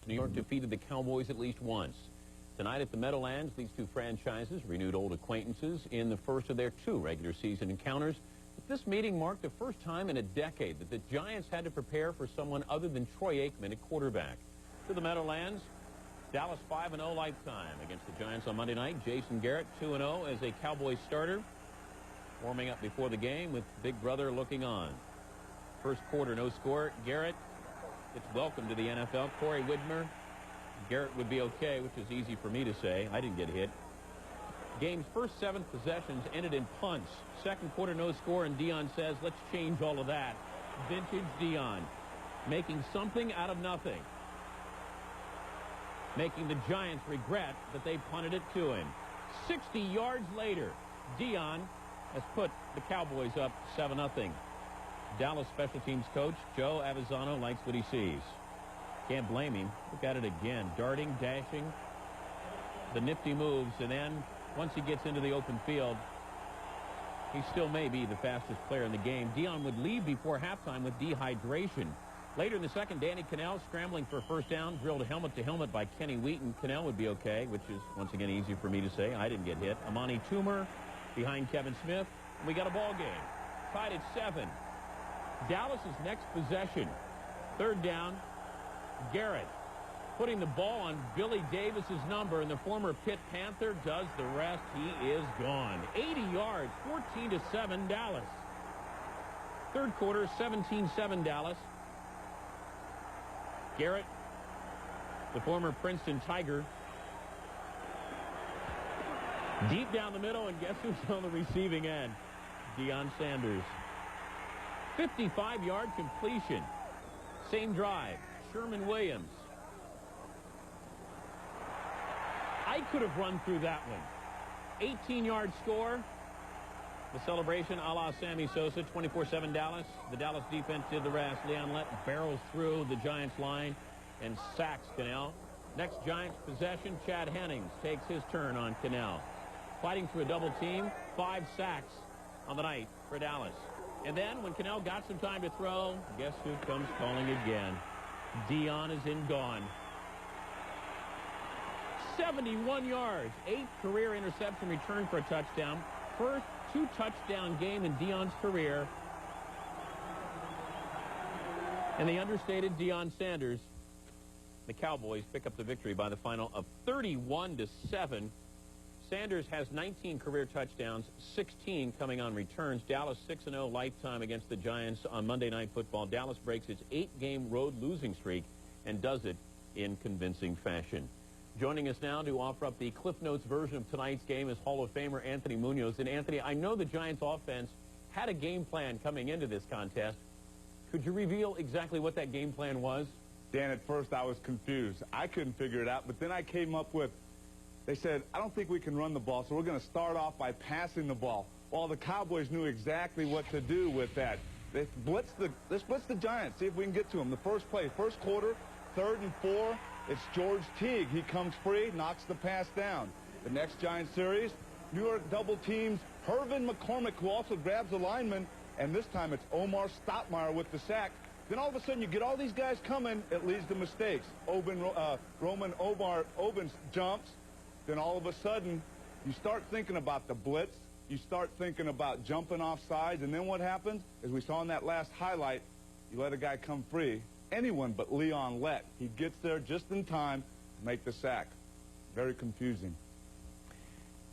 New York defeated the Cowboys at least once. Tonight at the Meadowlands, these two franchises renewed old acquaintances in the first of their two regular season encounters. But this meeting marked the first time in a decade that the Giants had to prepare for someone other than Troy Aikman at quarterback. To the Meadowlands, Dallas 5-0 lifetime against the Giants on Monday night. Jason Garrett 2-0 as a Cowboys starter, warming up before the game with Big Brother looking on. First quarter, no score. Garrett gets welcome to the NFL. Corey Widmer. Garrett would be okay, which is easy for me to say. I didn't get hit. Game's first 7 possessions ended in punts. Second quarter, no score, and Dion says, let's change all of that. Vintage Dion, making something out of nothing. Making the Giants regret that they punted it to him. 60 yards later, Dion has put the Cowboys up 7-0. Dallas special teams coach Joe Avisano likes what he sees. Can't blame him. Look at it again. Darting, dashing, the nifty moves, and then once he gets into the open field, he still may be the fastest player in the game. Dion would leave before halftime with dehydration. Later in the second, Danny Cannell scrambling for a first down, drilled helmet to helmet by Kenny Wheaton. Cannell would be okay, which is once again easy for me to say. I didn't get hit. Amani Toomer behind Kevin Smith. And we got a ball game. Tied at 7. Dallas's next possession. Third down. Garrett putting the ball on Billy Davis's number, and the former Pitt Panther does the rest. He is gone. 80 yards, 14-7 Dallas. Third quarter, 17-7 Dallas. Garrett, the former Princeton Tiger, deep down the middle, and guess who's on the receiving end? Deion Sanders. 55-yard completion. Same drive. Sherman Williams. I could have run through that one. 18-yard score. The celebration a la Sammy Sosa. 24-7 Dallas. The Dallas defense did the rest. Leon Lett barrels through the Giants line and sacks Cannell. Next Giants possession, Chad Hennings takes his turn on Cannell. Fighting through a double team. 5 sacks on the night for Dallas. And then when Cannell got some time to throw, guess who comes calling again? Dion is in gone. 71 yards. 8th career interception return for a touchdown. First 2-touchdown game in Dion's career. And the understated Deion Sanders, the Cowboys pick up the victory by the final of 31-7. Sanders has 19 career touchdowns, 16 coming on returns. Dallas 6-0 lifetime against the Giants on Monday Night Football. Dallas breaks its 8-game road losing streak and does it in convincing fashion. Joining us now to offer up the Cliff Notes version of tonight's game is Hall of Famer Anthony Munoz. And Anthony, I know the Giants offense had a game plan coming into this contest. Could you reveal exactly what that game plan was? Dan, at first I was confused. I couldn't figure it out, but then I came up with, they said, I don't think we can run the ball, so we're going to start off by passing the ball. Well, the Cowboys knew exactly what to do with that. They blitzed the Giants, see if we can get to them. The first play, first quarter, 3rd and 4, it's George Teague. He comes free, knocks the pass down. The next Giant series, New York double teams Hervin McCormick, who also grabs a lineman, and this time it's Omar Stottmeyer with the sack. Then all of a sudden you get all these guys coming, it leads to mistakes. Roman Obens jumps. Then all of a sudden, you start thinking about the blitz. You start thinking about jumping off sides. And then what happens, as we saw in that last highlight, you let a guy come free. Anyone but Leon Lett. He gets there just in time to make the sack. Very confusing.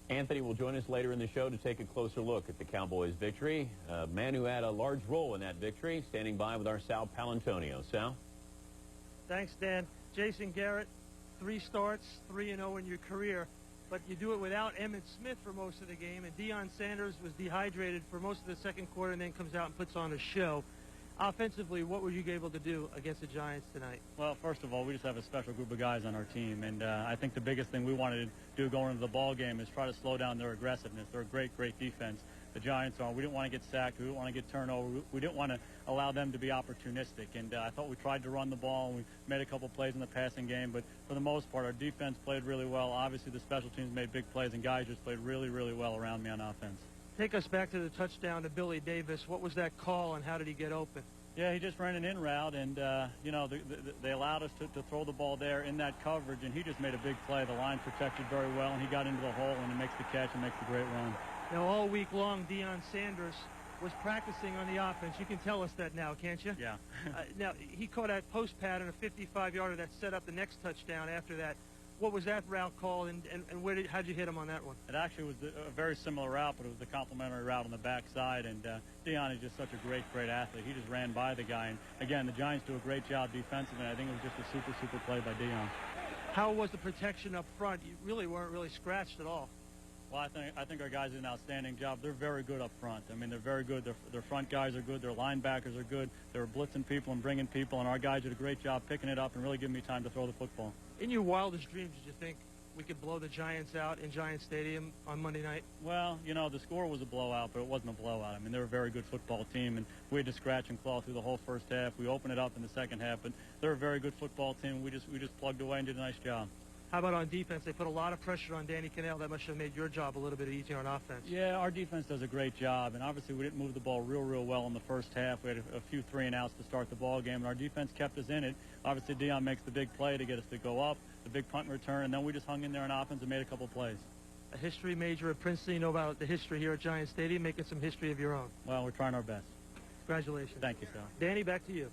Anthony will join us later in the show to take a closer look at the Cowboys' victory. A man who had a large role in that victory, standing by with our Sal Palantonio. Sal? Thanks, Dan. Jason Garrett. 3 starts, 3-0 in your career, but you do it without Emmitt Smith for most of the game, and Deion Sanders was dehydrated for most of the second quarter and then comes out and puts on a show. Offensively, what were you able to do against the Giants tonight? Well, first of all, we just have a special group of guys on our team, and I think the biggest thing we wanted to do going into the ball game is try to slow down their aggressiveness. They're a great, great defense. The Giants are. We didn't want to get sacked. We didn't want to get turned over. We didn't want to allow them to be opportunistic. And I thought we tried to run the ball, and we made a couple plays in the passing game. But for the most part, our defense played really well. Obviously, the special teams made big plays, and guys just played really, really well around me on offense. Take us back to the touchdown to Billy Davis. What was that call, and how did he get open? Yeah, he just ran an in route, and, you know, they allowed us to throw the ball there in that coverage, and he just made a big play. The line protected very well, and he got into the hole, and he makes the catch and makes a great run. Now, all week long, Deion Sanders was practicing on the offense. You can tell us that now, can't you? Yeah. Now, he caught that post pattern, a 55-yarder that set up the next touchdown after that. What was that route called, and how'd you hit him on that one? It actually was a very similar route, but it was the complimentary route on the backside, and Deion is just such a great athlete. He just ran by the guy, and again, the Giants do a great job defensively, and I think it was just a super play by Deion. How was the protection up front? You really weren't scratched at all. Well, I think our guys did an outstanding job. They're very good up front. I mean, they're very good. Their front guys are good. Their linebackers are good. They were blitzing people and bringing people, and our guys did a great job picking it up and really giving me time to throw the football. In your wildest dreams, did you think we could blow the Giants out in Giant Stadium on Monday night? Well, you know, the score was a blowout, but it wasn't a blowout. I mean, they're a very good football team, and we had to scratch and claw through the whole first half. We opened it up in the second half, but they're a very good football team. We just plugged away and did a nice job. How about on defense? They put a lot of pressure on Danny Cannell. That must have made your job a little bit easier on offense. Yeah, our defense does a great job, and obviously we didn't move the ball real well in the first half. We had a few 3-and-outs to start the ball game, and our defense kept us in it. Obviously, Deion makes the big play to get us to go up, the big punt and return, and then we just hung in there on offense and made a couple plays. A history major at Princeton. You know about the history here at Giant Stadium, making some history of your own. Well, we're trying our best. Congratulations. Thank you, sir. Danny, back to you.